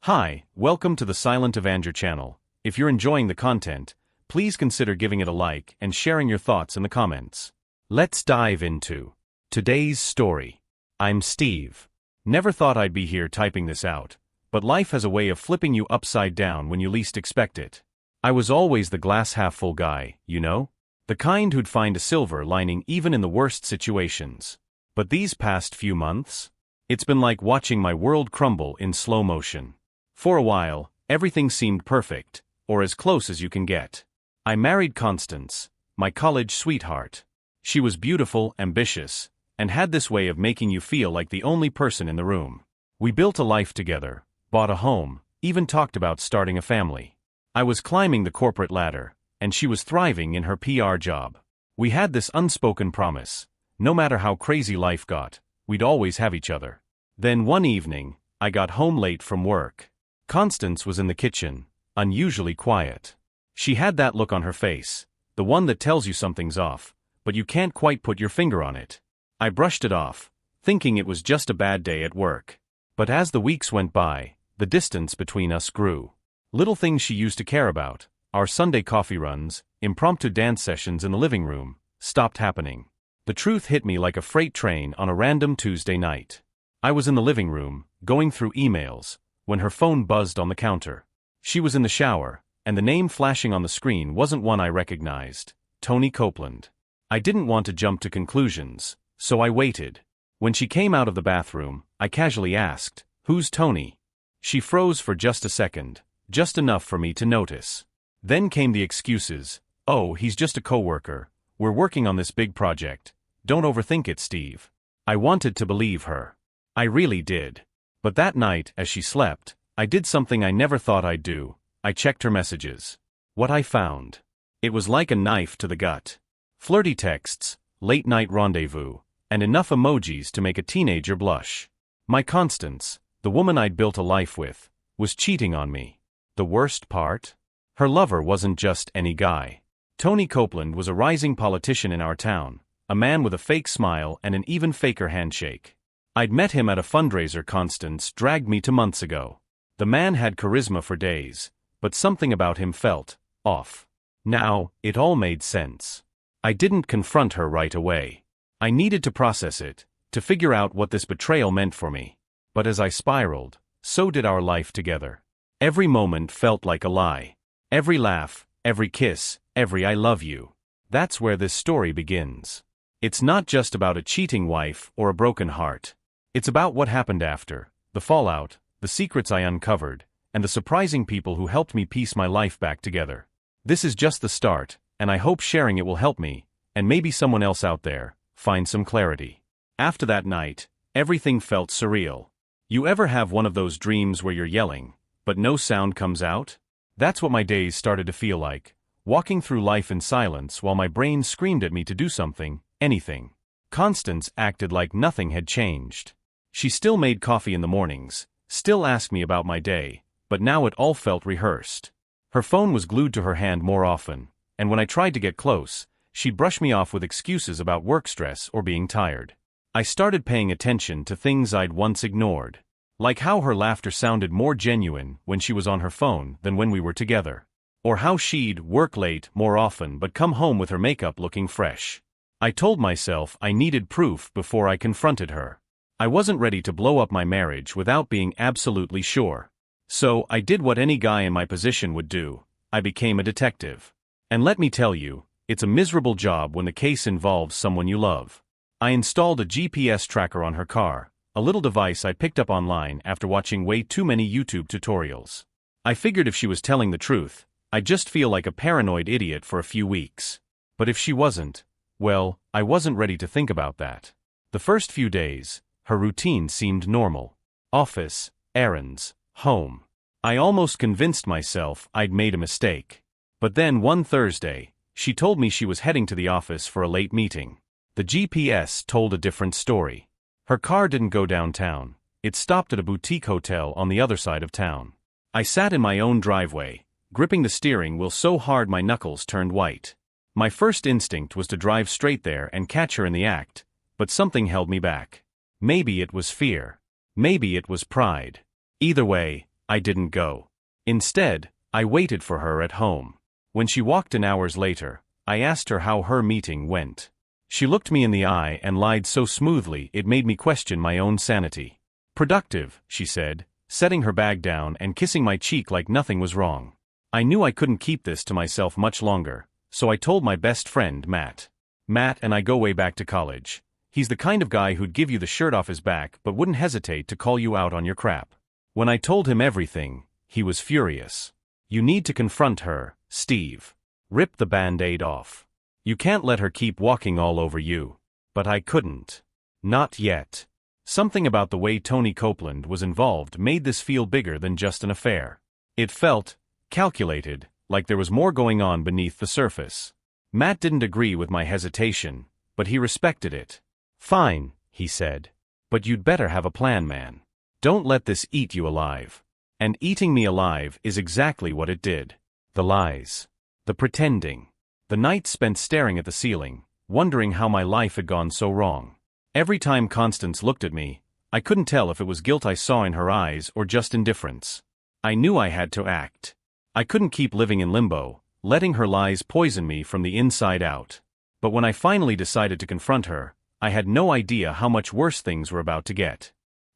Hi, welcome to the Silent Avenger channel. If you're enjoying the content, please consider giving it a like and sharing your thoughts in the comments. Let's dive into today's story. I'm Steve. Never thought I'd be here typing this out, but life has a way of flipping you upside down when you least expect it. I was always the glass half full guy, you know? The kind who'd find a silver lining even in the worst situations. But these past few months, it's been like watching my world crumble in slow motion. For a while, everything seemed perfect, or as close as you can get. I married Constance, my college sweetheart. She was beautiful, ambitious, and had this way of making you feel like the only person in the room. We built a life together, bought a home, even talked about starting a family. I was climbing the corporate ladder, and she was thriving in her PR job. We had this unspoken promise: no matter how crazy life got, we'd always have each other. Then one evening, I got home late from work. Constance was in the kitchen, unusually quiet. She had that look on her face, the one that tells you something's off, but you can't quite put your finger on it. I brushed it off, thinking it was just a bad day at work. But as the weeks went by, the distance between us grew. Little things she used to care about, our Sunday coffee runs, impromptu dance sessions in the living room, stopped happening. The truth hit me like a freight train on a random Tuesday night. I was in the living room, going through emails, when her phone buzzed on the counter. She was in the shower, and the name flashing on the screen wasn't one I recognized: Tony Copeland. I didn't want to jump to conclusions, so I waited. When she came out of the bathroom, I casually asked, "Who's Tony?" She froze for just a second, just enough for me to notice. Then came the excuses. "Oh, he's just a coworker. We're working on this big project. Don't overthink it, Steve." I wanted to believe her. I really did. But that night, as she slept, I did something I never thought I'd do. I checked her messages. What I found. It was like a knife to the gut. Flirty texts, late-night rendezvous, and enough emojis to make a teenager blush. My Constance, the woman I'd built a life with, was cheating on me. The worst part? Her lover wasn't just any guy. Tony Copeland was a rising politician in our town, a man with a fake smile and an even faker handshake. I'd met him at a fundraiser Constance dragged me to months ago. The man had charisma for days, but something about him felt off. Now, it all made sense. I didn't confront her right away. I needed to process it, to figure out what this betrayal meant for me. But as I spiraled, so did our life together. Every moment felt like a lie. Every laugh, every kiss, every "I love you." That's where this story begins. It's not just about a cheating wife or a broken heart. It's about what happened after, the fallout, the secrets I uncovered, and the surprising people who helped me piece my life back together. This is just the start, and I hope sharing it will help me, and maybe someone else out there, find some clarity. After that night, everything felt surreal. You ever have one of those dreams where you're yelling, but no sound comes out? That's what my days started to feel like, walking through life in silence while my brain screamed at me to do something, anything. Constance acted like nothing had changed. She still made coffee in the mornings, still asked me about my day, but now it all felt rehearsed. Her phone was glued to her hand more often, and when I tried to get close, she'd brush me off with excuses about work stress or being tired. I started paying attention to things I'd once ignored, like how her laughter sounded more genuine when she was on her phone than when we were together, or how she'd work late more often but come home with her makeup looking fresh. I told myself I needed proof before I confronted her. I wasn't ready to blow up my marriage without being absolutely sure. So I did what any guy in my position would do. I became a detective. And let me tell you, it's a miserable job when the case involves someone you love. I installed a GPS tracker on her car, a little device I picked up online after watching way too many YouTube tutorials. I figured if she was telling the truth, I'd just feel like a paranoid idiot for a few weeks. But if she wasn't, well, I wasn't ready to think about that. The first few days, her routine seemed normal. Office, errands, home. I almost convinced myself I'd made a mistake. But then one Thursday, she told me she was heading to the office for a late meeting. The GPS told a different story. Her car didn't go downtown. It stopped at a boutique hotel on the other side of town. I sat in my own driveway, gripping the steering wheel so hard my knuckles turned white. My first instinct was to drive straight there and catch her in the act, but something held me back. Maybe it was fear. Maybe it was pride. Either way, I didn't go. Instead, I waited for her at home. When she walked in hours later, I asked her how her meeting went. She looked me in the eye and lied so smoothly it made me question my own sanity. "Productive," she said, setting her bag down and kissing my cheek like nothing was wrong. I knew I couldn't keep this to myself much longer, so I told my best friend Matt. Matt and I go way back to college. He's the kind of guy who'd give you the shirt off his back but wouldn't hesitate to call you out on your crap. When I told him everything, he was furious. "You need to confront her, Steve. Rip the band-aid off. You can't let her keep walking all over you." But I couldn't. Not yet. Something about the way Tony Copeland was involved made this feel bigger than just an affair. It felt calculated, like there was more going on beneath the surface. Matt didn't agree with my hesitation, but he respected it. "Fine," he said. "But you'd better have a plan, man. Don't let this eat you alive." And eating me alive is exactly what it did. The lies. The pretending. The nights spent staring at the ceiling, wondering how my life had gone so wrong. Every time Constance looked at me, I couldn't tell if it was guilt I saw in her eyes or just indifference. I knew I had to act. I couldn't keep living in limbo, letting her lies poison me from the inside out. But when I finally decided to confront her, I had no idea how much worse things were about to get.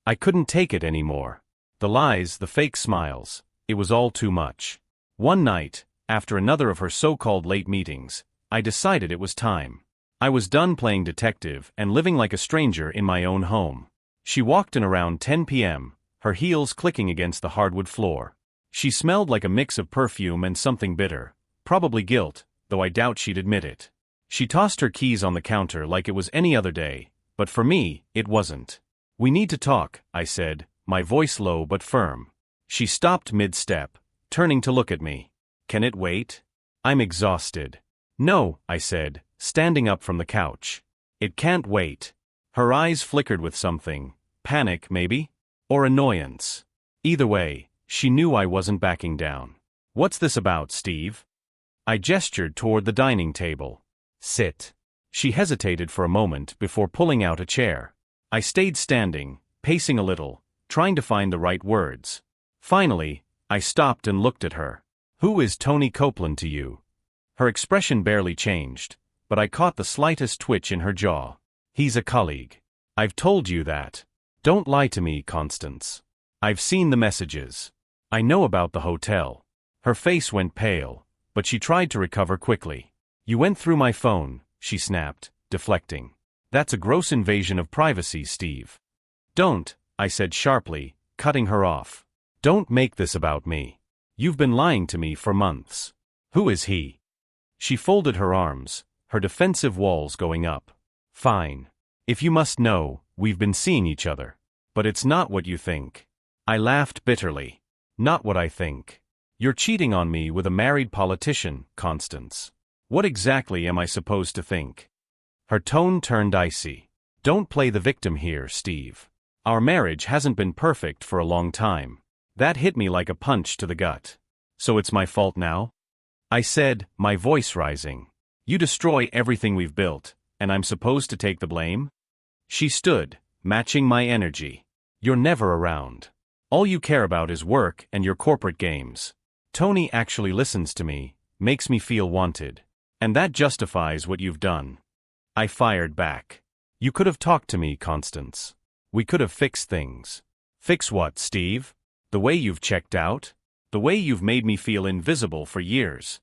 I couldn't take it anymore. The lies, the fake smiles, it was all too much. One night, after another of her so-called late meetings, I decided it was time. I was done playing detective and living like a stranger in my own home. She walked in around 10 p.m., her heels clicking against the hardwood floor. She smelled like a mix of perfume and something bitter, probably guilt, though I doubt she'd admit it. She tossed her keys on the counter like it was any other day, but for me, it wasn't. "We need to talk," I said, my voice low but firm. She stopped mid-step, turning to look at me. "Can it wait? I'm exhausted." "No," I said, standing up from the couch. "It can't wait." Her eyes flickered with something, panic maybe? Or annoyance. Either way, she knew I wasn't backing down. "What's this about, Steve?" I gestured toward the dining table. "Sit." She hesitated for a moment before pulling out a chair. I stayed standing, pacing a little, trying to find the right words. Finally, I stopped and looked at her. "Who is Tony Copeland to you?" Her expression barely changed, but I caught the slightest twitch in her jaw. "He's a colleague. I've told you that. Don't lie to me, Constance. I've seen the messages. I know about the hotel." Her face went pale, but she tried to recover quickly. "You went through my phone," she snapped, deflecting. "That's a gross invasion of privacy, Steve." "Don't," I said sharply, cutting her off. "Don't make this about me. You've been lying to me for months. Who is he?" She folded her arms, her defensive walls going up. "Fine. If you must know, we've been seeing each other. But it's not what you think." I laughed bitterly. "Not what I think. You're cheating on me with a married politician, Constance. What exactly am I supposed to think?" Her tone turned icy. "Don't play the victim here, Steve. Our marriage hasn't been perfect for a long time." That hit me like a punch to the gut. "So it's my fault now?" I said, my voice rising. "You destroy everything we've built, and I'm supposed to take the blame?" She stood, matching my energy. "You're never around. All you care about is work and your corporate games. Tony actually listens to me, makes me feel wanted. And that justifies what you've done." I fired back. "You could have talked to me, Constance. We could have fixed things." "Fix what, Steve? The way you've checked out? The way you've made me feel invisible for years?"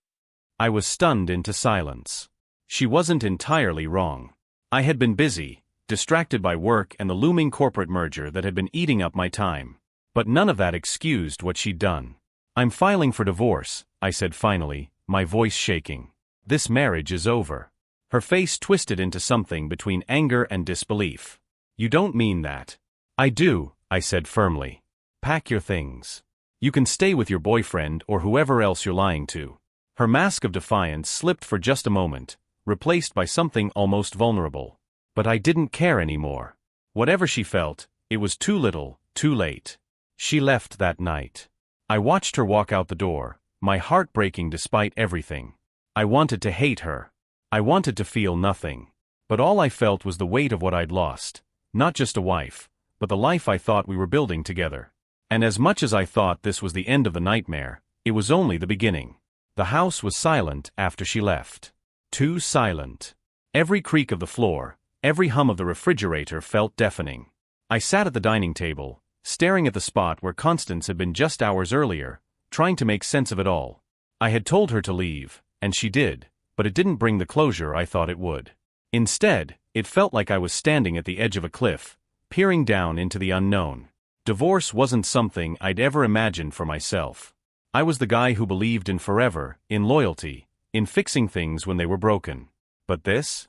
I was stunned into silence. She wasn't entirely wrong. I had been busy, distracted by work and the looming corporate merger that had been eating up my time. But none of that excused what she'd done. "I'm filing for divorce," I said finally, my voice shaking. "This marriage is over." Her face twisted into something between anger and disbelief. "You don't mean that." "I do," I said firmly. "Pack your things. You can stay with your boyfriend or whoever else you're lying to." Her mask of defiance slipped for just a moment, replaced by something almost vulnerable. But I didn't care anymore. Whatever she felt, it was too little, too late. She left that night. I watched her walk out the door, my heart breaking despite everything. I wanted to hate her. I wanted to feel nothing. But all I felt was the weight of what I'd lost. Not just a wife, but the life I thought we were building together. And as much as I thought this was the end of the nightmare, it was only the beginning. The house was silent after she left. Too silent. Every creak of the floor, every hum of the refrigerator felt deafening. I sat at the dining table, staring at the spot where Constance had been just hours earlier, trying to make sense of it all. I had told her to leave, and she did, but it didn't bring the closure I thought it would. Instead, it felt like I was standing at the edge of a cliff, peering down into the unknown. Divorce wasn't something I'd ever imagined for myself. I was the guy who believed in forever, in loyalty, in fixing things when they were broken. But this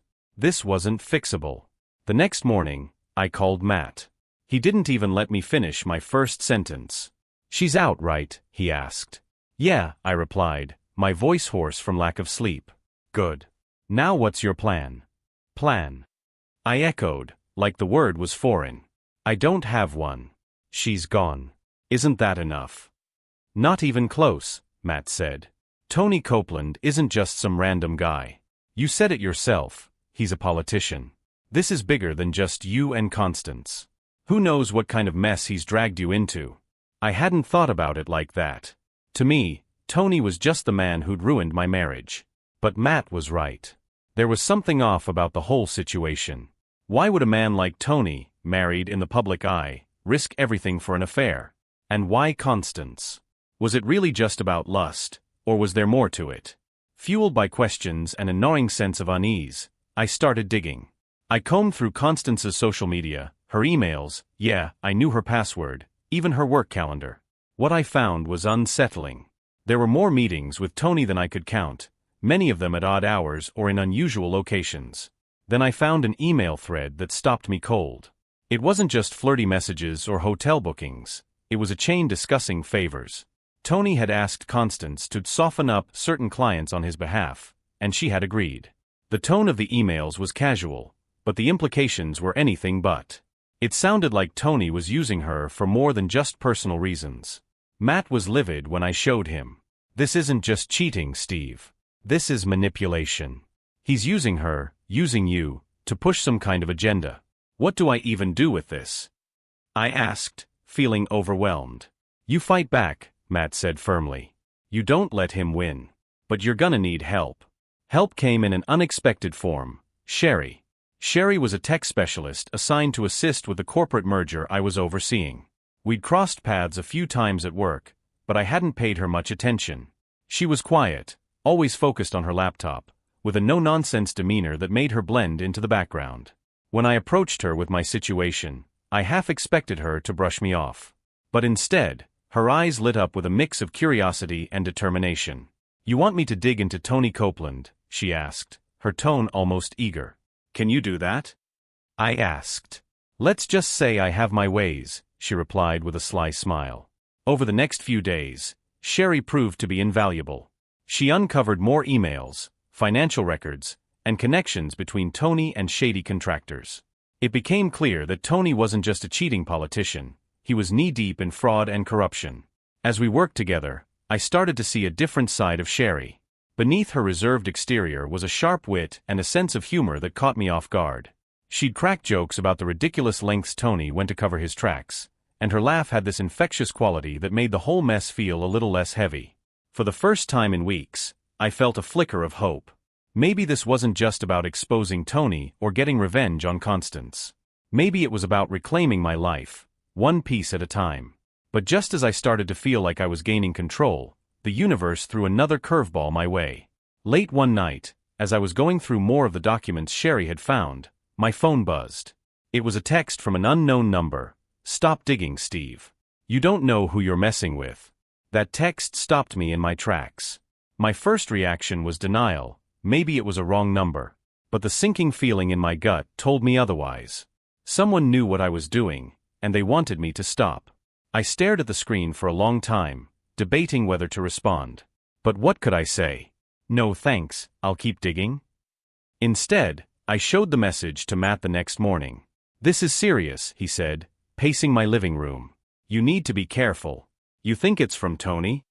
wasn't fixable. The next morning, I called Matt. He didn't even let me finish my first sentence. "She's out, right?" he asked. "Yeah," I replied, my voice hoarse from lack of sleep. "Good. Now what's your plan?" "Plan?" I echoed, like the word was foreign. "I don't have one. She's gone. Isn't that enough?" "Not even close," Matt said. "Tony Copeland isn't just some random guy. You said it yourself, he's a politician. This is bigger than just you and Constance. Who knows what kind of mess he's dragged you into?" I hadn't thought about it like that. To me, Tony was just the man who'd ruined my marriage. But Matt was right. There was something off about the whole situation. Why would a man like Tony, married in the public eye, risk everything for an affair? And why Constance? Was it really just about lust, or was there more to it? Fueled by questions and a gnawing sense of unease, I started digging. I combed through Constance's social media, her emails, yeah, I knew her password, even her work calendar. What I found was unsettling. There were more meetings with Tony than I could count, many of them at odd hours or in unusual locations. Then I found an email thread that stopped me cold. It wasn't just flirty messages or hotel bookings, it was a chain discussing favors. Tony had asked Constance to soften up certain clients on his behalf, and she had agreed. The tone of the emails was casual, but the implications were anything but. It sounded like Tony was using her for more than just personal reasons. Matt was livid when I showed him. "This isn't just cheating, Steve. This is manipulation. He's using her, using you, to push some kind of agenda. What do I even do with this?" I asked, feeling overwhelmed. "You fight back," Matt said firmly. "You don't let him win. But you're gonna need help." Help came in an unexpected form. Sherry. Sherry was a tech specialist assigned to assist with the corporate merger I was overseeing. We'd crossed paths a few times at work, but I hadn't paid her much attention. She was quiet, always focused on her laptop, with a no-nonsense demeanor that made her blend into the background. When I approached her with my situation, I half expected her to brush me off. But instead, her eyes lit up with a mix of curiosity and determination. "You want me to dig into Tony Copeland?" she asked, her tone almost eager. "Can you do that?" I asked. "Let's just say I have my ways," she replied with a sly smile. Over the next few days, Sherry proved to be invaluable. She uncovered more emails, financial records, and connections between Tony and shady contractors. It became clear that Tony wasn't just a cheating politician, he was knee-deep in fraud and corruption. As we worked together, I started to see a different side of Sherry. Beneath her reserved exterior was a sharp wit and a sense of humor that caught me off guard. She'd crack jokes about the ridiculous lengths Tony went to cover his tracks, and her laugh had this infectious quality that made the whole mess feel a little less heavy. For the first time in weeks, I felt a flicker of hope. Maybe this wasn't just about exposing Tony or getting revenge on Constance. Maybe it was about reclaiming my life, one piece at a time. But just as I started to feel like I was gaining control, the universe threw another curveball my way. Late one night, as I was going through more of the documents Sherry had found, my phone buzzed. It was a text from an unknown number. "Stop digging, Steve. You don't know who you're messing with." That text stopped me in my tracks. My first reaction was denial. Maybe it was a wrong number. But the sinking feeling in my gut told me otherwise. Someone knew what I was doing, and they wanted me to stop. I stared at the screen for a long time, debating whether to respond. But what could I say? "No thanks, I'll keep digging?" Instead, I showed the message to Matt the next morning. "This is serious," he said, pacing my living room. "You need to be careful. You think it's from Tony?"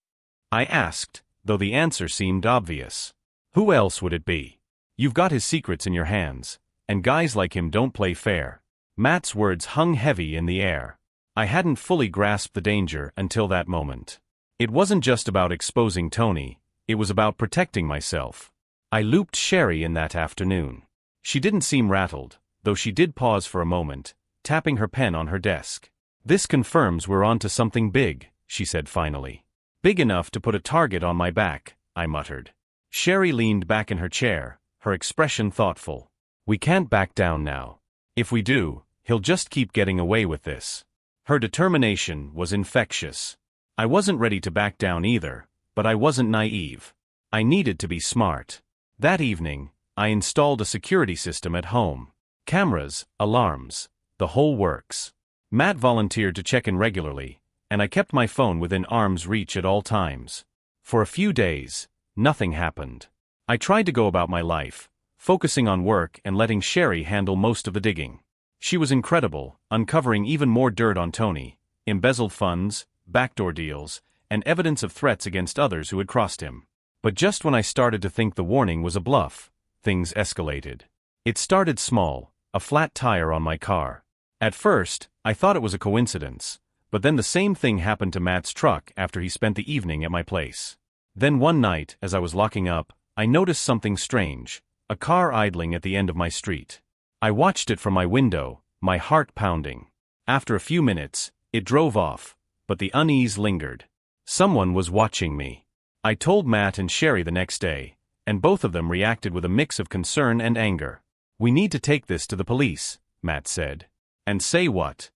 I asked, though the answer seemed obvious. "Who else would it be? You've got his secrets in your hands, and guys like him don't play fair." Matt's words hung heavy in the air. I hadn't fully grasped the danger until that moment. It wasn't just about exposing Tony, it was about protecting myself. I looped Sherry in that afternoon. She didn't seem rattled, though she did pause for a moment, tapping her pen on her desk. "This confirms we're onto something big," she said finally. "Big enough to put a target on my back," I muttered. Sherry leaned back in her chair, her expression thoughtful. "We can't back down now. If we do, he'll just keep getting away with this." Her determination was infectious. I wasn't ready to back down either, but I wasn't naive. I needed to be smart. That evening, I installed a security system at home. Cameras, alarms, the whole works. Matt volunteered to check in regularly, and I kept my phone within arm's reach at all times. For a few days, nothing happened. I tried to go about my life, focusing on work and letting Sherry handle most of the digging. She was incredible, uncovering even more dirt on Tony, embezzled funds, backdoor deals, and evidence of threats against others who had crossed him. But just when I started to think the warning was a bluff, things escalated. It started small, a flat tire on my car. At first, I thought it was a coincidence, but then the same thing happened to Matt's truck after he spent the evening at my place. Then one night, as I was locking up, I noticed something strange, a car idling at the end of my street. I watched it from my window, my heart pounding. After a few minutes, it drove off, but the unease lingered. Someone was watching me. I told Matt and Sherry the next day, and both of them reacted with a mix of concern and anger. "We need to take this to the police," Matt said. "And say what?"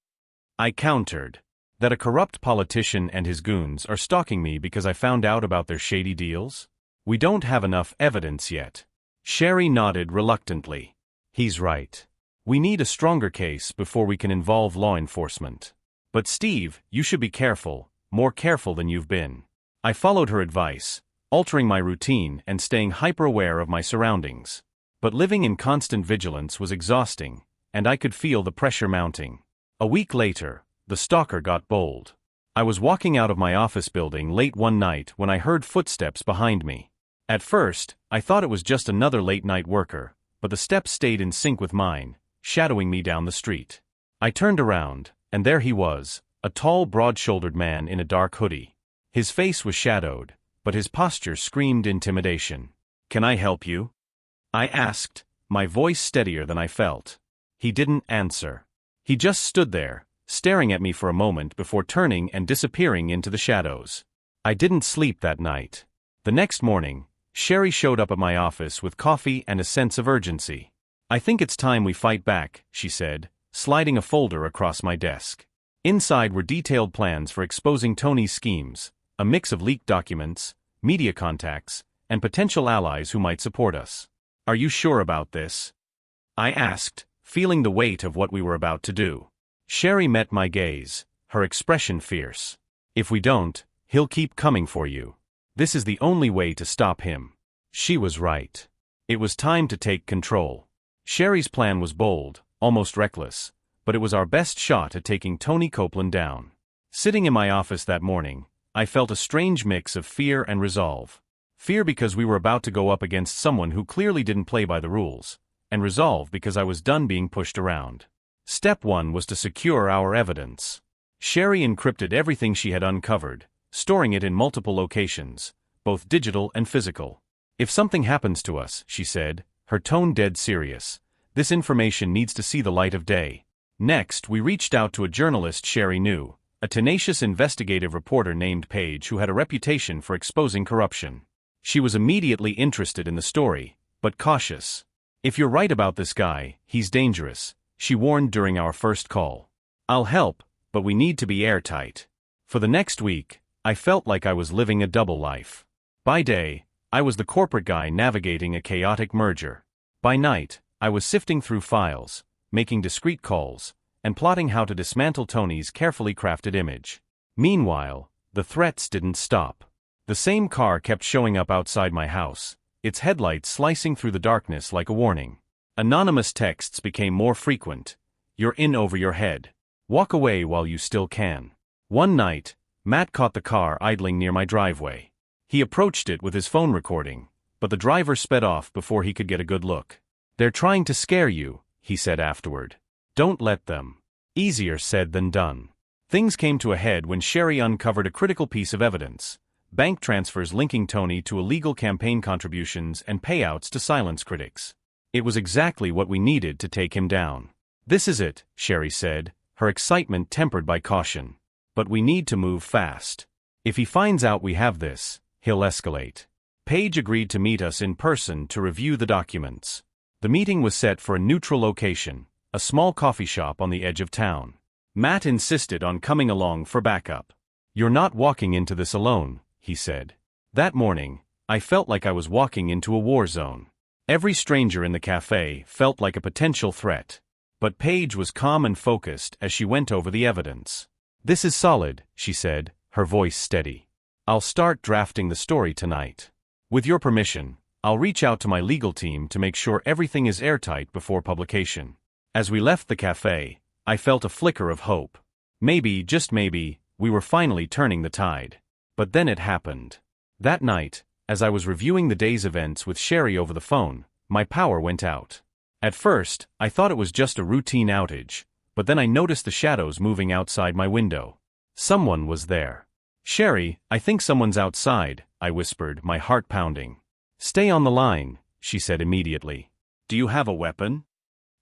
I countered. "That a corrupt politician and his goons are stalking me because I found out about their shady deals? We don't have enough evidence yet." Sherry nodded reluctantly. "He's right. We need a stronger case before we can involve law enforcement. But Steve, you should be careful, more careful than you've been." I followed her advice, altering my routine and staying hyper-aware of my surroundings. But living in constant vigilance was exhausting, and I could feel the pressure mounting. A week later, the stalker got bold. I was walking out of my office building late one night when I heard footsteps behind me. At first, I thought it was just another late-night worker, but the steps stayed in sync with mine, shadowing me down the street. I turned around, and there he was, a tall, broad-shouldered man in a dark hoodie. His face was shadowed, but his posture screamed intimidation. "Can I help you?" I asked, my voice steadier than I felt. He didn't answer. He just stood there, staring at me for a moment before turning and disappearing into the shadows. I didn't sleep that night. The next morning, Sherry showed up at my office with coffee and a sense of urgency. "I think it's time we fight back," she said, sliding a folder across my desk. Inside were detailed plans for exposing Tony's schemes, a mix of leaked documents, media contacts, and potential allies who might support us. "Are you sure about this?" I asked, feeling the weight of what we were about to do. Sherry met my gaze, her expression fierce. "If we don't, he'll keep coming for you. This is the only way to stop him." She was right. It was time to take control. Sherry's plan was bold, almost reckless, but it was our best shot at taking Tony Copeland down. Sitting in my office that morning, I felt a strange mix of fear and resolve. Fear because we were about to go up against someone who clearly didn't play by the rules, and resolve because I was done being pushed around. Step 1 was to secure our evidence. Sherry encrypted everything she had uncovered, storing it in multiple locations, both digital and physical. "If something happens to us," she said, her tone dead serious, "this information needs to see the light of day." Next, we reached out to a journalist Sherry knew, a tenacious investigative reporter named Paige who had a reputation for exposing corruption. She was immediately interested in the story, but cautious. "If you're right about this guy, he's dangerous," she warned during our first call. "I'll help, but we need to be airtight." For the next week, I felt like I was living a double life. By day, I was the corporate guy navigating a chaotic merger. By night, I was sifting through files, making discreet calls, and plotting how to dismantle Tony's carefully crafted image. Meanwhile, the threats didn't stop. The same car kept showing up outside my house, its headlights slicing through the darkness like a warning. Anonymous texts became more frequent. "You're in over your head. Walk away while you still can." One night, Matt caught the car idling near my driveway. He approached it with his phone recording, but the driver sped off before he could get a good look. "They're trying to scare you," he said afterward. "Don't let them." Easier said than done. Things came to a head when Sherry uncovered a critical piece of evidence: bank transfers linking Tony to illegal campaign contributions and payouts to silence critics. It was exactly what we needed to take him down. "This is it," Sherry said, her excitement tempered by caution. "But we need to move fast. If he finds out we have this, he'll escalate." Paige agreed to meet us in person to review the documents. The meeting was set for a neutral location, a small coffee shop on the edge of town. Matt insisted on coming along for backup. "You're not walking into this alone," he said. That morning, I felt like I was walking into a war zone. Every stranger in the cafe felt like a potential threat. But Paige was calm and focused as she went over the evidence. "This is solid," she said, her voice steady. "I'll start drafting the story tonight. With your permission, I'll reach out to my legal team to make sure everything is airtight before publication." As we left the cafe, I felt a flicker of hope. Maybe, just maybe, we were finally turning the tide. But then it happened. That night, as I was reviewing the day's events with Sherry over the phone, my power went out. At first, I thought it was just a routine outage, but then I noticed the shadows moving outside my window. Someone was there. "Sherry, I think someone's outside," I whispered, my heart pounding. "Stay on the line," she said immediately. "Do you have a weapon?"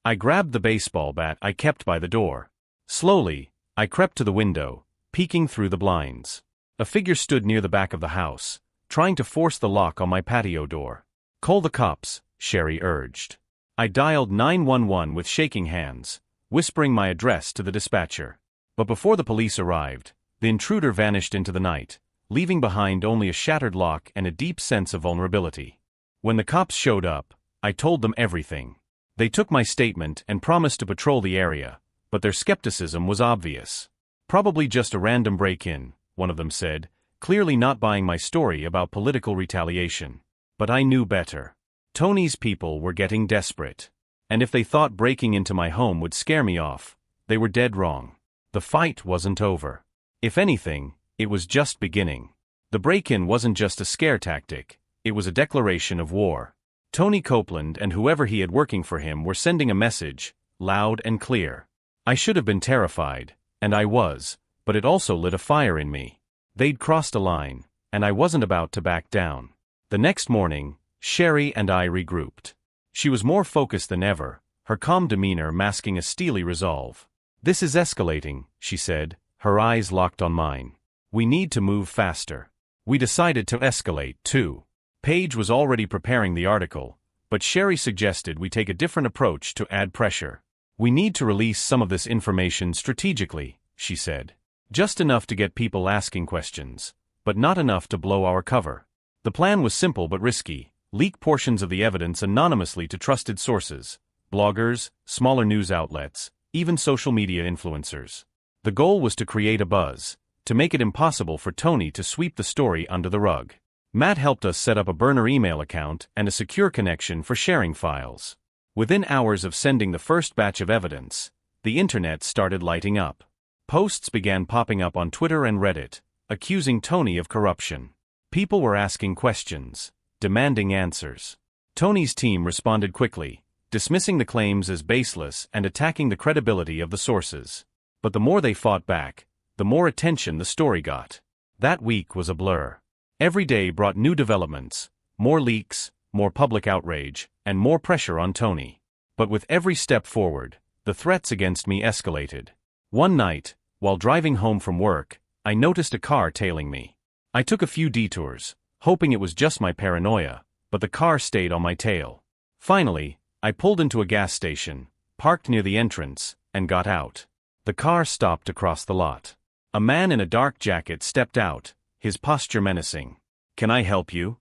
I grabbed the baseball bat I kept by the door. Slowly, I crept to the window, peeking through the blinds. A figure stood near the back of the house, trying to force the lock on my patio door. "Call the cops," Sherry urged. I dialed 911 with shaking hands, whispering my address to the dispatcher. But before the police arrived, the intruder vanished into the night, leaving behind only a shattered lock and a deep sense of vulnerability. When the cops showed up, I told them everything. They took my statement and promised to patrol the area, but their skepticism was obvious. "Probably just a random break-in," one of them said, clearly not buying my story about political retaliation. But I knew better. Tony's people were getting desperate. And if they thought breaking into my home would scare me off, they were dead wrong. The fight wasn't over. If anything, it was just beginning. The break-in wasn't just a scare tactic, it was a declaration of war. Tony Copeland and whoever he had working for him were sending a message, loud and clear. I should have been terrified, and I was, but it also lit a fire in me. They'd crossed a line, and I wasn't about to back down. The next morning, Sherry and I regrouped. She was more focused than ever, her calm demeanor masking a steely resolve. "This is escalating," she said, her eyes locked on mine. "We need to move faster." We decided to escalate, too. Paige was already preparing the article, but Sherry suggested we take a different approach to add pressure. "We need to release some of this information strategically," she said. "Just enough to get people asking questions, but not enough to blow our cover." The plan was simple but risky: leak portions of the evidence anonymously to trusted sources, bloggers, smaller news outlets, even social media influencers. The goal was to create a buzz, to make it impossible for Tony to sweep the story under the rug. Matt helped us set up a burner email account and a secure connection for sharing files. Within hours of sending the first batch of evidence, the internet started lighting up. Posts began popping up on Twitter and Reddit, accusing Tony of corruption. People were asking questions, demanding answers. Tony's team responded quickly, dismissing the claims as baseless and attacking the credibility of the sources. But the more they fought back, the more attention the story got. That week was a blur. Every day brought new developments, more leaks, more public outrage, and more pressure on Tony. But with every step forward, the threats against me escalated. One night, while driving home from work, I noticed a car tailing me. I took a few detours, hoping it was just my paranoia, but the car stayed on my tail. Finally, I pulled into a gas station, parked near the entrance, and got out. The car stopped across the lot. A man in a dark jacket stepped out, his posture menacing. "Can I help you?"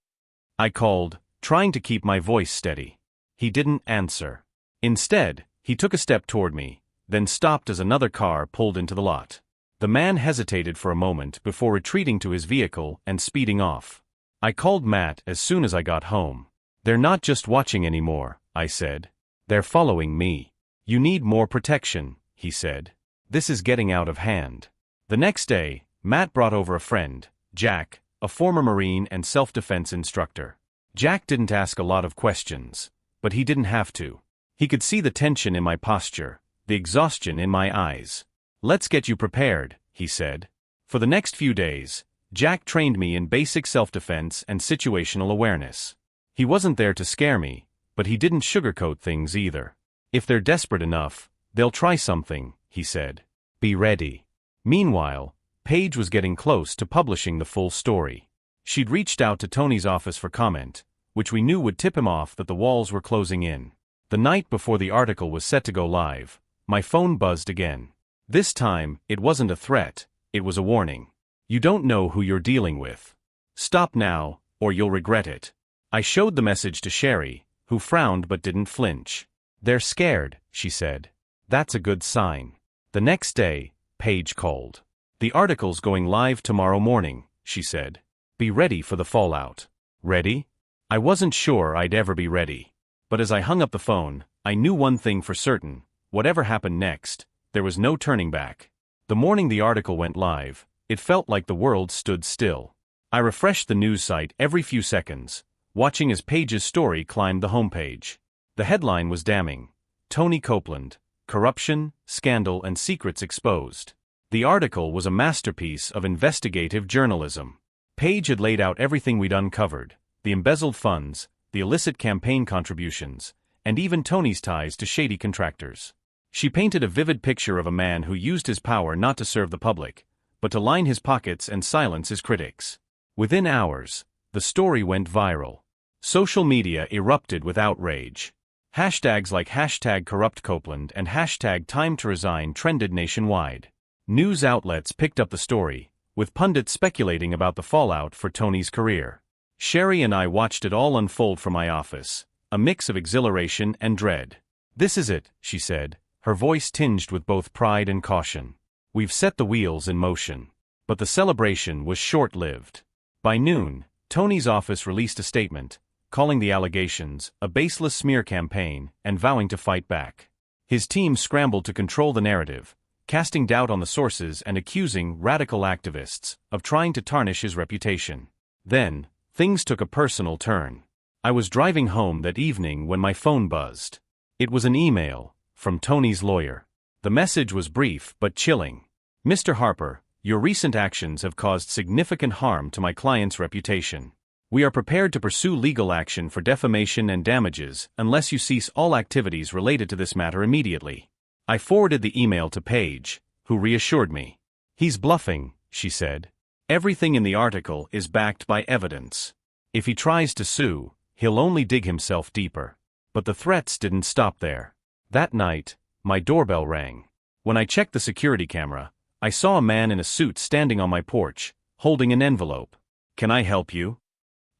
I called, trying to keep my voice steady. He didn't answer. Instead, he took a step toward me, then stopped as another car pulled into the lot. The man hesitated for a moment before retreating to his vehicle and speeding off. I called Matt as soon as I got home. "They're not just watching anymore," I said. "They're following me." "You need more protection," he said. "This is getting out of hand." The next day, Matt brought over a friend, Jack, a former Marine and self-defense instructor. Jack didn't ask a lot of questions, but he didn't have to. He could see the tension in my posture, the exhaustion in my eyes. "Let's get you prepared," he said. For the next few days, Jack trained me in basic self-defense and situational awareness. He wasn't there to scare me, but he didn't sugarcoat things either. If they're desperate enough, they'll try something, he said. Be ready. Meanwhile, Paige was getting close to publishing the full story. She'd reached out to Tony's office for comment, which we knew would tip him off that the walls were closing in. The night before the article was set to go live, my phone buzzed again. This time, it wasn't a threat, it was a warning. You don't know who you're dealing with. Stop now, or you'll regret it. I showed the message to Sherry, who frowned but didn't flinch. They're scared, she said. That's a good sign. The next day, Paige called. The article's going live tomorrow morning, she said. Be ready for the fallout. Ready? I wasn't sure I'd ever be ready. But as I hung up the phone, I knew one thing for certain: whatever happened next, there was no turning back. The morning the article went live, it felt like the world stood still. I refreshed the news site every few seconds, watching as Paige's story climbed the homepage. The headline was damning. Tony Copeland, corruption, scandal and secrets exposed. The article was a masterpiece of investigative journalism. Paige had laid out everything we'd uncovered: the embezzled funds, the illicit campaign contributions, and even Tony's ties to shady contractors. She painted a vivid picture of a man who used his power not to serve the public, but to line his pockets and silence his critics. Within hours, the story went viral. Social media erupted with outrage. Hashtags like #CorruptCopeland and #TimeToResign trended nationwide. News outlets picked up the story, with pundits speculating about the fallout for Tony's career. Sherry and I watched it all unfold from my office, a mix of exhilaration and dread. This is it, she said, her voice tinged with both pride and caution. We've set the wheels in motion. But the celebration was short-lived. By noon, Tony's office released a statement, calling the allegations a baseless smear campaign and vowing to fight back. His team scrambled to control the narrative, casting doubt on the sources and accusing radical activists of trying to tarnish his reputation. Then, things took a personal turn. I was driving home that evening when my phone buzzed. It was an email from Tony's lawyer. The message was brief but chilling. Mr. Harper, your recent actions have caused significant harm to my client's reputation. We are prepared to pursue legal action for defamation and damages unless you cease all activities related to this matter immediately. I forwarded the email to Paige, who reassured me. He's bluffing, she said. Everything in the article is backed by evidence. If he tries to sue, he'll only dig himself deeper. But the threats didn't stop there. That night, my doorbell rang. When I checked the security camera, I saw a man in a suit standing on my porch, holding an envelope. Can I help you?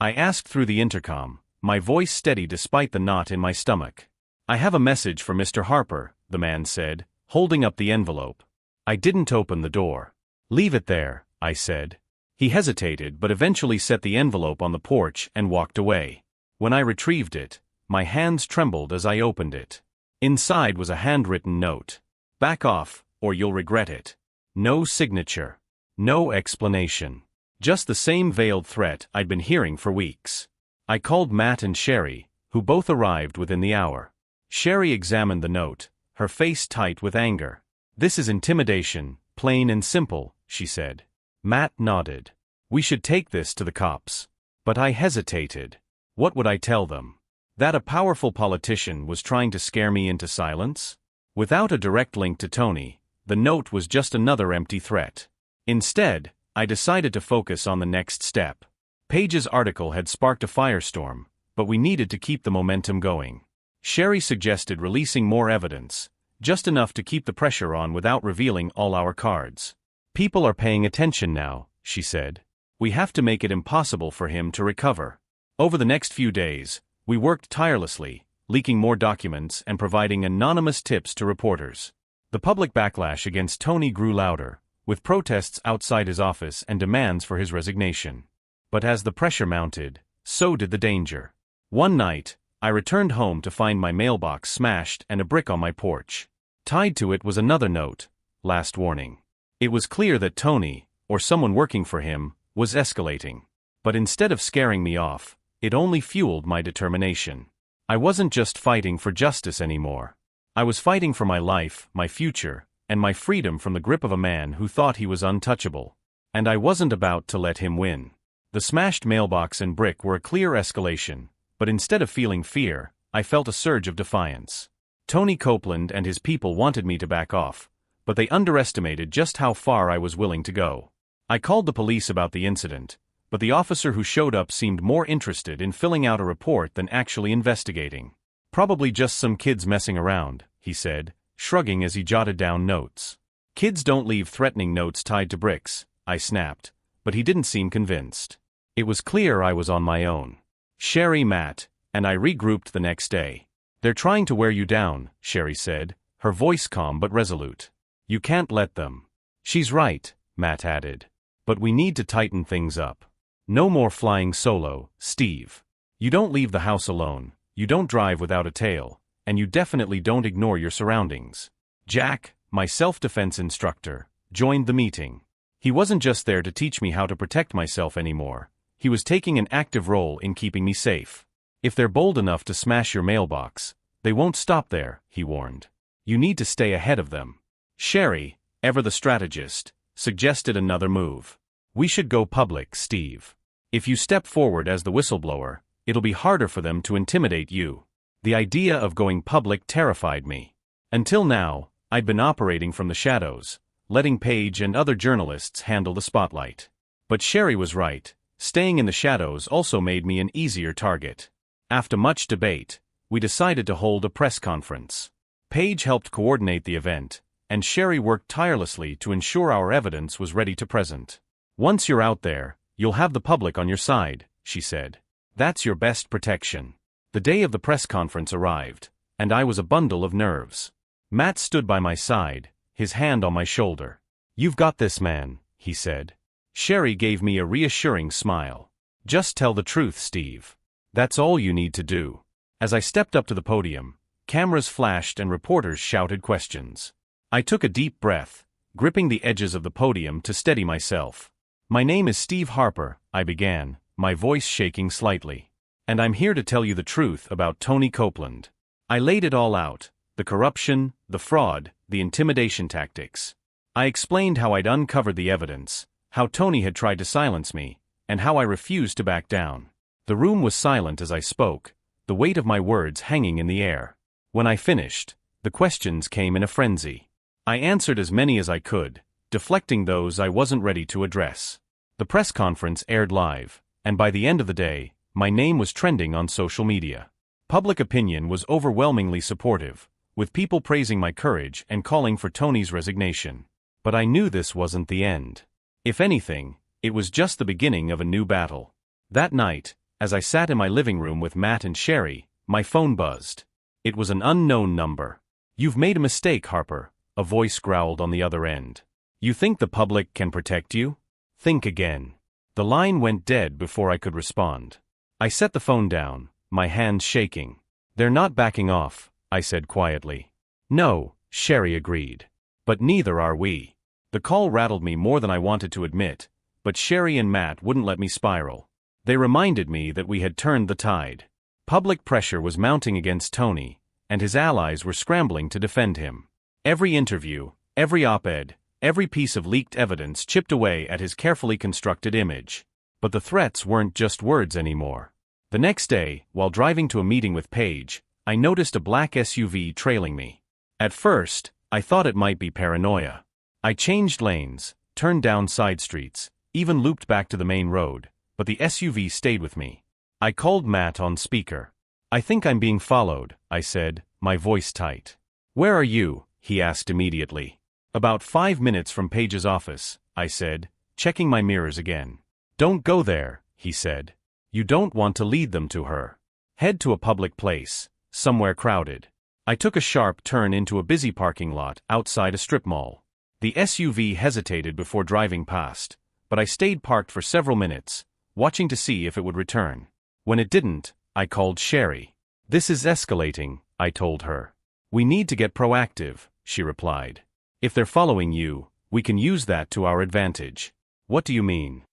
I asked through the intercom, my voice steady despite the knot in my stomach. I have a message for Mr. Harper, the man said, holding up the envelope. I didn't open the door. Leave it there, I said. He hesitated but eventually set the envelope on the porch and walked away. When I retrieved it, my hands trembled as I opened it. Inside was a handwritten note. Back off, or you'll regret it. No signature. No explanation. Just the same veiled threat I'd been hearing for weeks. I called Matt and Sherry, who both arrived within the hour. Sherry examined the note, her face tight with anger. This is intimidation, plain and simple, she said. Matt nodded. We should take this to the cops. But I hesitated. What would I tell them? That a powerful politician was trying to scare me into silence? Without a direct link to Tony, the note was just another empty threat. Instead, I decided to focus on the next step. Paige's article had sparked a firestorm, but we needed to keep the momentum going. Sherry suggested releasing more evidence, just enough to keep the pressure on without revealing all our cards. People are paying attention now, she said. We have to make it impossible for him to recover. Over the next few days, we worked tirelessly, leaking more documents and providing anonymous tips to reporters. The public backlash against Tony grew louder, with protests outside his office and demands for his resignation. But as the pressure mounted, so did the danger. One night, I returned home to find my mailbox smashed and a brick on my porch. Tied to it was another note, last warning. It was clear that Tony, or someone working for him, was escalating. But instead of scaring me off, it only fueled my determination. I wasn't just fighting for justice anymore. I was fighting for my life, my future, and my freedom from the grip of a man who thought he was untouchable. And I wasn't about to let him win. The smashed mailbox and brick were a clear escalation, but instead of feeling fear, I felt a surge of defiance. Tony Copeland and his people wanted me to back off, but they underestimated just how far I was willing to go. I called the police about the incident, but the officer who showed up seemed more interested in filling out a report than actually investigating. "Probably just some kids messing around," he said, shrugging as he jotted down notes. "Kids don't leave threatening notes tied to bricks," I snapped, but he didn't seem convinced. It was clear I was on my own. Sherry, Matt, and I regrouped the next day. "They're trying to wear you down," Sherry said, her voice calm but resolute. "You can't let them." "She's right," Matt added. "But we need to tighten things up. No more flying solo, Steve. You don't leave the house alone, you don't drive without a tail, and you definitely don't ignore your surroundings." Jack, my self-defense instructor, joined the meeting. He wasn't just there to teach me how to protect myself anymore. He was taking an active role in keeping me safe. "If they're bold enough to smash your mailbox, they won't stop there," he warned. "You need to stay ahead of them." Sherry, ever the strategist, suggested another move. "We should go public, Steve. If you step forward as the whistleblower, it'll be harder for them to intimidate you." The idea of going public terrified me. Until now, I'd been operating from the shadows, letting Paige and other journalists handle the spotlight. But Sherry was right. Staying in the shadows also made me an easier target. After much debate, we decided to hold a press conference. Paige helped coordinate the event, and Sherry worked tirelessly to ensure our evidence was ready to present. "Once you're out there, you'll have the public on your side," she said. "That's your best protection." The day of the press conference arrived, and I was a bundle of nerves. Matt stood by my side, his hand on my shoulder. "You've got this, man," he said. Sherry gave me a reassuring smile. "Just tell the truth, Steve. That's all you need to do." As I stepped up to the podium, cameras flashed and reporters shouted questions. I took a deep breath, gripping the edges of the podium to steady myself. "My name is Steve Harper," I began, my voice shaking slightly. "And I'm here to tell you the truth about Tony Copeland." I laid it all out: the corruption, the fraud, the intimidation tactics. I explained how I'd uncovered the evidence, how Tony had tried to silence me, and how I refused to back down. The room was silent as I spoke, the weight of my words hanging in the air. When I finished, the questions came in a frenzy. I answered as many as I could, deflecting those I wasn't ready to address. The press conference aired live, and by the end of the day, my name was trending on social media. Public opinion was overwhelmingly supportive, with people praising my courage and calling for Tony's resignation. But I knew this wasn't the end. If anything, it was just the beginning of a new battle. That night, as I sat in my living room with Matt and Sherry, my phone buzzed. It was an unknown number. "You've made a mistake, Harper," a voice growled on the other end. "You think the public can protect you? Think again." The line went dead before I could respond. I set the phone down, my hands shaking. "They're not backing off," I said quietly. "No," Sherry agreed. "But neither are we." The call rattled me more than I wanted to admit, but Sherry and Matt wouldn't let me spiral. They reminded me that we had turned the tide. Public pressure was mounting against Tony, and his allies were scrambling to defend him. Every interview, every op-ed, every piece of leaked evidence chipped away at his carefully constructed image. But the threats weren't just words anymore. The next day, while driving to a meeting with Paige, I noticed a black SUV trailing me. At first, I thought it might be paranoia. I changed lanes, turned down side streets, even looped back to the main road, but the SUV stayed with me. I called Matt on speaker. "I think I'm being followed," I said, my voice tight. "Where are you?" he asked immediately. "About 5 minutes from Paige's office," I said, checking my mirrors again. "Don't go there," he said. "You don't want to lead them to her. Head to a public place, somewhere crowded." I took a sharp turn into a busy parking lot outside a strip mall. The SUV hesitated before driving past, but I stayed parked for several minutes, watching to see if it would return. When it didn't, I called Sherry. "This is escalating," I told her. "We need to get proactive," she replied. "If they're following you, we can use that to our advantage." "What do you mean?"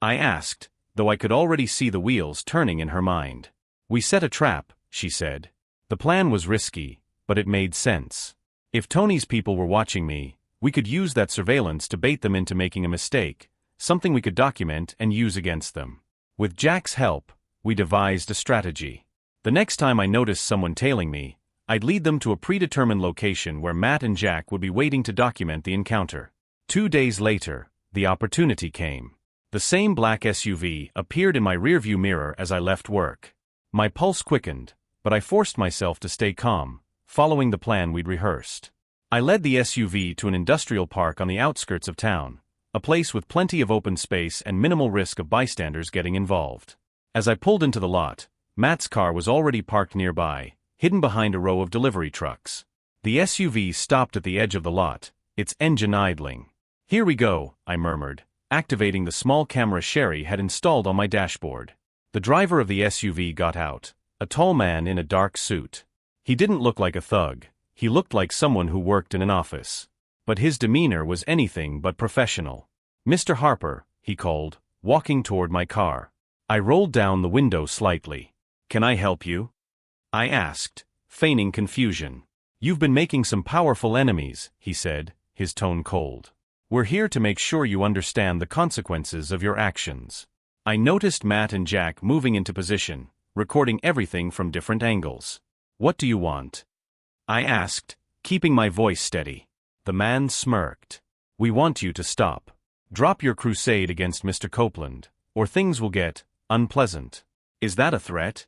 I asked, though I could already see the wheels turning in her mind. "We set a trap," she said. The plan was risky, but it made sense. If Tony's people were watching me, we could use that surveillance to bait them into making a mistake, something we could document and use against them. With Jack's help, we devised a strategy. The next time I noticed someone tailing me, I'd lead them to a predetermined location where Matt and Jack would be waiting to document the encounter. 2 days later, the opportunity came. The same black SUV appeared in my rearview mirror as I left work. My pulse quickened, but I forced myself to stay calm, following the plan we'd rehearsed. I led the SUV to an industrial park on the outskirts of town, a place with plenty of open space and minimal risk of bystanders getting involved. As I pulled into the lot, Matt's car was already parked nearby, hidden behind a row of delivery trucks. The SUV stopped at the edge of the lot, its engine idling. "Here we go," I murmured, activating the small camera Sherry had installed on my dashboard. The driver of the SUV got out, a tall man in a dark suit. He didn't look like a thug, he looked like someone who worked in an office. But his demeanor was anything but professional. "Mr. Harper," he called, walking toward my car. I rolled down the window slightly. "Can I help you?" I asked, feigning confusion. "You've been making some powerful enemies," he said, his tone cold. "We're here to make sure you understand the consequences of your actions." I noticed Matt and Jack moving into position, recording everything from different angles. "What do you want?" I asked, keeping my voice steady. The man smirked. "We want you to stop. Drop your crusade against Mr. Copeland, or things will get unpleasant." "Is that a threat?"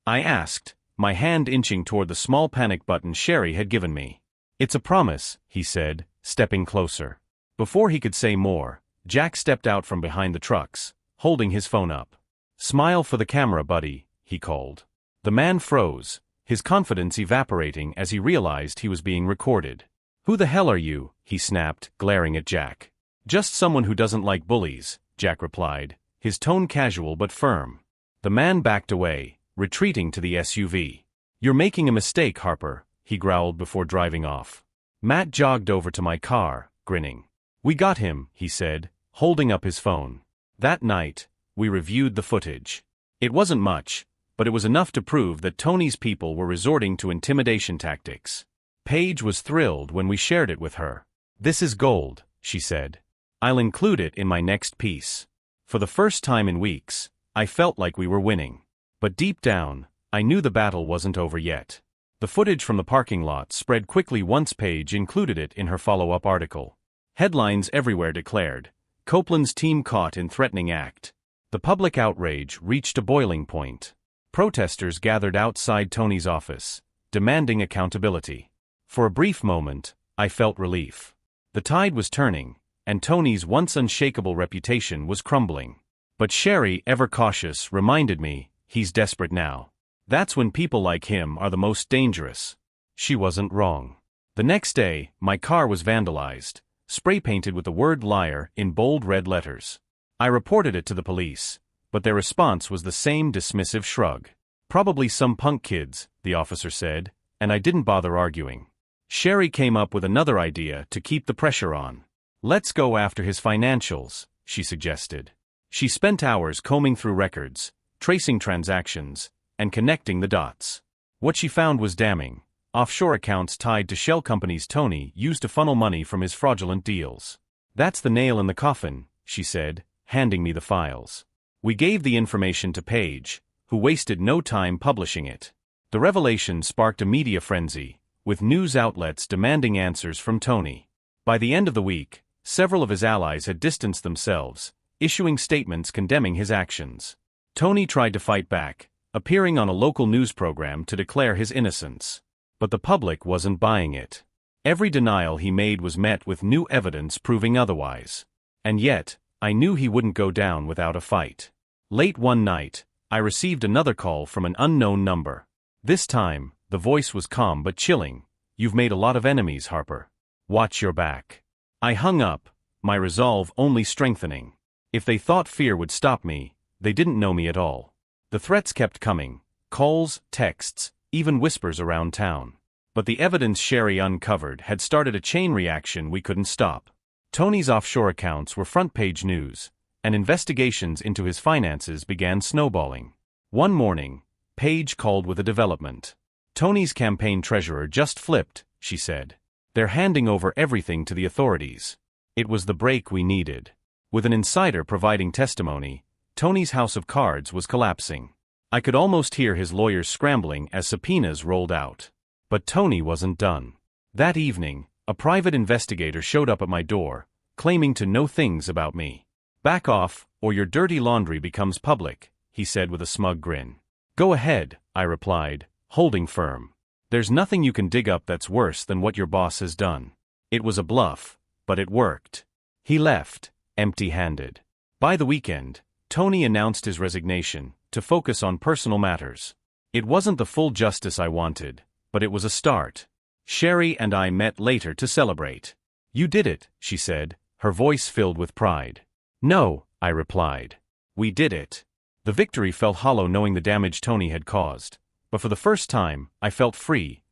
I asked, my hand inching toward the small panic button Sherry had given me. "It's a promise," he said, stepping closer. Before he could say more, Jack stepped out from behind the trucks, holding his phone up. "Smile for the camera, buddy," he called. The man froze, his confidence evaporating as he realized he was being recorded. "Who the hell are you?" he snapped, glaring at Jack. "Just someone who doesn't like bullies," Jack replied, his tone casual but firm. The man backed away, retreating to the SUV. "You're making a mistake, Harper," he growled before driving off. Matt jogged over to my car, grinning. "We got him," he said, holding up his phone. That night, we reviewed the footage. It wasn't much, but it was enough to prove that Tony's people were resorting to intimidation tactics. Paige was thrilled when we shared it with her. "This is gold," she said. "I'll include it in my next piece." For the first time in weeks, I felt like we were winning. But deep down, I knew the battle wasn't over yet. The footage from the parking lot spread quickly once Paige included it in her follow-up article. Headlines everywhere declared, "Copeland's team caught in threatening act." The public outrage reached a boiling point. Protesters gathered outside Tony's office, demanding accountability. For a brief moment, I felt relief. The tide was turning, and Tony's once unshakable reputation was crumbling. But Sherry, ever cautious, reminded me, he's desperate now. That's when people like him are the most dangerous. She wasn't wrong. The next day, my car was vandalized, spray-painted with the word liar in bold red letters. I reported it to the police, but their response was the same dismissive shrug. "Probably some punk kids," the officer said, and I didn't bother arguing. Sherry came up with another idea to keep the pressure on. "Let's go after his financials," she suggested. She spent hours combing through records, tracing transactions, and connecting the dots. What she found was damning: offshore accounts tied to shell companies Tony used to funnel money from his fraudulent deals. "That's the nail in the coffin," she said, handing me the files. We gave the information to Paige, who wasted no time publishing it. The revelation sparked a media frenzy, with news outlets demanding answers from Tony. By the end of the week, several of his allies had distanced themselves, issuing statements condemning his actions. Tony tried to fight back, appearing on a local news program to declare his innocence. But the public wasn't buying it. Every denial he made was met with new evidence proving otherwise. And yet, I knew he wouldn't go down without a fight. Late one night, I received another call from an unknown number. This time, the voice was calm but chilling. "You've made a lot of enemies, Harper. Watch your back." I hung up, my resolve only strengthening. If they thought fear would stop me, they didn't know me at all. The threats kept coming: calls, texts, even whispers around town. But the evidence Sherry uncovered had started a chain reaction we couldn't stop. Tony's offshore accounts were front-page news, and investigations into his finances began snowballing. One morning, Paige called with a development. "Tony's campaign treasurer just flipped," she said. They're handing over everything to the authorities. It was the break we needed. With an insider providing testimony, Tony's house of cards was collapsing. I could almost hear his lawyers scrambling as subpoenas rolled out. But Tony wasn't done. That evening, a private investigator showed up at my door, claiming to know things about me. "Back off, or your dirty laundry becomes public," he said with a smug grin. "Go ahead," I replied, holding firm. "There's nothing you can dig up that's worse than what your boss has done." It was a bluff, but it worked. He left, empty-handed. By the weekend, Tony announced his resignation to focus on personal matters. It wasn't the full justice I wanted, but it was a start. Sherry and I met later to celebrate. "You did it," she said, her voice filled with pride. "No," I replied. "We did it." The victory felt hollow knowing the damage Tony had caused. But for the first time, I felt free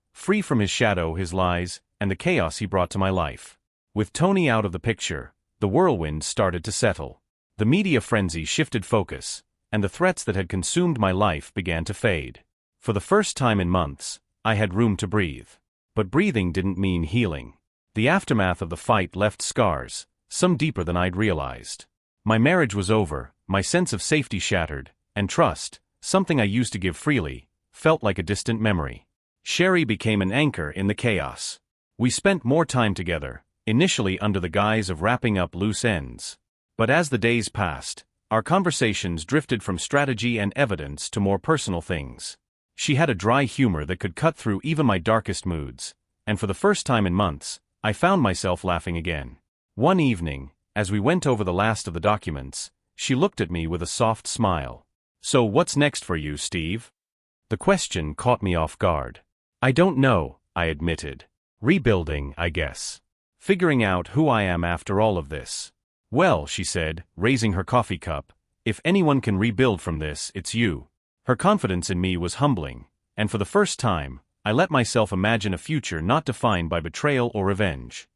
from his shadow, his lies, and the chaos he brought to my life. With Tony out of the picture, the whirlwind started to settle. The media frenzy shifted focus, and the threats that had consumed my life began to fade. For the first time in months, I had room to breathe. But breathing didn't mean healing. The aftermath of the fight left scars, some deeper than I'd realized. My marriage was over, my sense of safety shattered, and trust, something I used to give freely, felt like a distant memory. Sherry became an anchor in the chaos. We spent more time together, initially under the guise of wrapping up loose ends. But as the days passed, our conversations drifted from strategy and evidence to more personal things. She had a dry humor that could cut through even my darkest moods, and for the first time in months, I found myself laughing again. One evening, as we went over the last of the documents, she looked at me with a soft smile. "So what's next for you, Steve?" The question caught me off guard. "I don't know," I admitted. "Rebuilding, I guess. Figuring out who I am after all of this." "Well," she said, raising her coffee cup, "if anyone can rebuild from this, it's you." Her confidence in me was humbling, and for the first time, I let myself imagine a future not defined by betrayal or revenge.